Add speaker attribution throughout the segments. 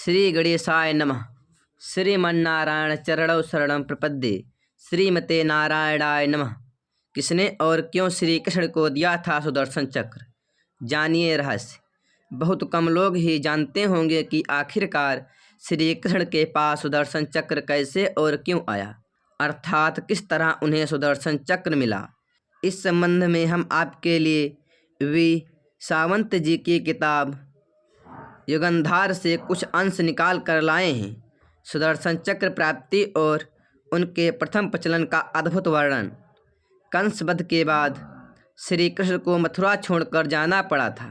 Speaker 1: श्री गणेशाय नमः। श्रीमन्नारायण चरणौ शरणं प्रपद्ये। श्रीमते नारायणाय नमः। किसने और क्यों श्री कृष्ण को दिया था सुदर्शन चक्र? जानिए रहस्य। बहुत कम लोग ही जानते होंगे कि आखिरकार श्री कृष्ण के पास सुदर्शन चक्र कैसे और क्यों आया, अर्थात किस तरह उन्हें सुदर्शन चक्र मिला। इस संबंध में हम आपके लिए वी सावंत जी की किताब युगंधार से कुछ अंश निकाल कर लाए हैं। सुदर्शन चक्र प्राप्ति और उनके प्रथम प्रचलन का अद्भुत वर्णन। कंसवध के बाद श्री कृष्ण को मथुरा छोड़कर जाना पड़ा था।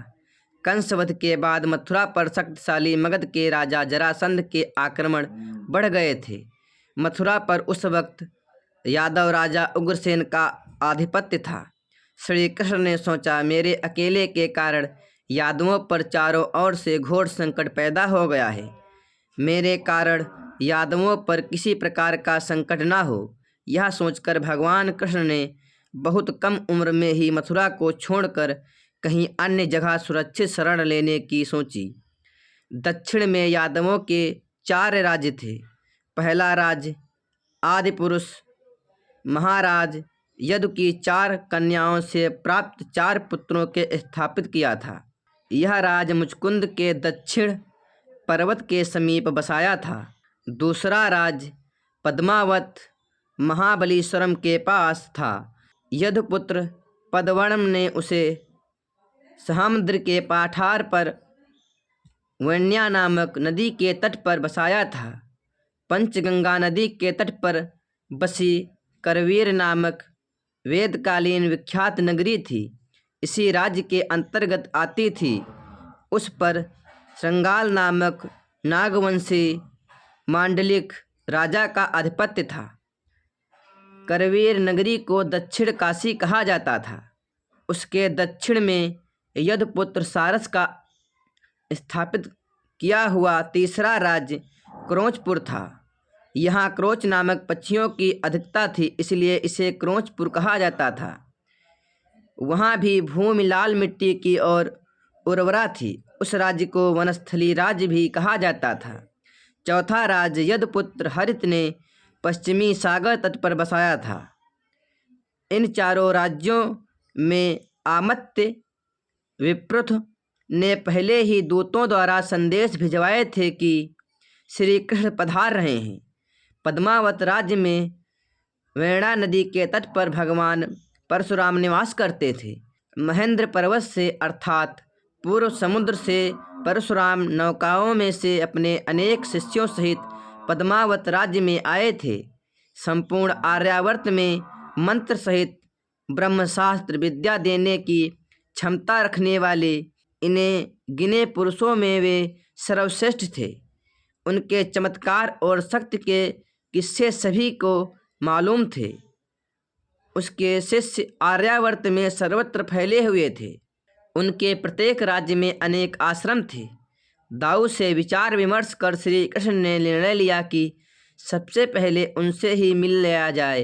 Speaker 1: कंसवध के बाद मथुरा पर शक्तिशाली मगध के राजा जरासंध के आक्रमण बढ़ गए थे। मथुरा पर उस वक्त यादव राजा उग्रसेन का आधिपत्य था। श्री कृष्ण ने सोचा, मेरे अकेले के कारण यादवों पर चारों ओर से घोर संकट पैदा हो गया है। मेरे कारण यादवों पर किसी प्रकार का संकट ना हो, यह सोचकर भगवान कृष्ण ने बहुत कम उम्र में ही मथुरा को छोड़कर कहीं अन्य जगह सुरक्षित शरण लेने की सोची। दक्षिण में यादवों के 4 राज्य थे। पहला राज्य आदिपुरुष महाराज यदु की 4 कन्याओं से प्राप्त 4 पुत्रों के स्थापित किया था। यह राज मुचकुंद के दक्षिण पर्वत के समीप बसाया था। दूसरा राज्य पद्मावत महाबलीश्वरम के पास था। यदुपुत्र पद्मवर्म ने उसे समुद्र के पठार पर वन्या नामक नदी के तट पर बसाया था। पंचगंगा नदी के तट पर बसी करवीर नामक वेदकालीन विख्यात नगरी थी, इसी राज्य के अंतर्गत आती थी। उस पर श्रृंगाल नामक नागवंशी मांडलिक राजा का आधिपत्य था। करवीर नगरी को दक्षिण काशी कहा जाता था। उसके दक्षिण में यदुपुत्र सारस का स्थापित किया हुआ तीसरा राज्य क्रोचपुर था। यहाँ क्रोच नामक पक्षियों की अधिकता थी, इसलिए इसे क्रोचपुर कहा जाता था। वहाँ भी भूमि लाल मिट्टी की और उर्वरा थी। उस राज्य को वनस्थली राज्य भी कहा जाता था। चौथा राज्य यदुपुत्र हरित ने पश्चिमी सागर तट पर बसाया था। इन चारों राज्यों में आमत्य विप्रुथ ने पहले ही दूतों द्वारा संदेश भिजवाए थे कि श्री कृष्ण पधार रहे हैं। पद्मावत राज्य में वेणा नदी के तट पर भगवान परशुराम निवास करते थे। महेंद्र पर्वत से अर्थात पूर्व समुद्र से परशुराम नौकाओं में से अपने अनेक शिष्यों सहित पद्मावत राज्य में आए थे। संपूर्ण आर्यावर्त में मंत्र सहित ब्रह्मशास्त्र विद्या देने की क्षमता रखने वाले इन्हें गिने पुरुषों में वे सर्वश्रेष्ठ थे। उनके चमत्कार और शक्ति के किस्से सभी को मालूम थे। उसके शिष्य आर्यावर्त में सर्वत्र फैले हुए थे। उनके प्रत्येक राज्य में अनेक आश्रम थे। दाऊ से विचार विमर्श कर श्री कृष्ण ने निर्णय लिया कि सबसे पहले उनसे ही मिल लिया जाए।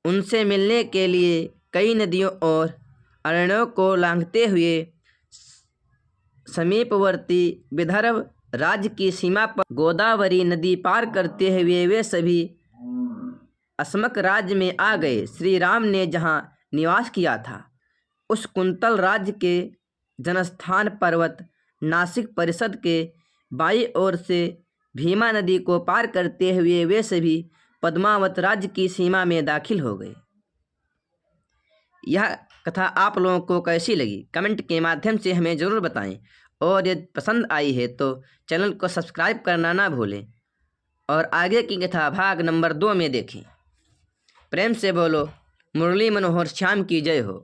Speaker 1: उनसे मिलने के लिए कई नदियों और अरण्यों को लांघते हुए समीपवर्ती विदर्भ राज्य की सीमा पर गोदावरी नदी पार करते हुए वे सभी अस्मक राज्य में आ गए। श्री राम ने जहाँ निवास किया था उस कुंतल राज्य के जनस्थान पर्वत नासिक परिषद के बाईं ओर से भीमा नदी को पार करते हुए वे सभी पद्मावत राज्य की सीमा में दाखिल हो गए। यह कथा आप लोगों को कैसी लगी कमेंट के माध्यम से हमें ज़रूर बताएं, और यदि पसंद आई है तो चैनल को सब्सक्राइब करना ना भूलें और आगे की कथा भाग नंबर 2 में देखें। प्रेम से बोलो मुरली मनोहर श्याम की जय हो।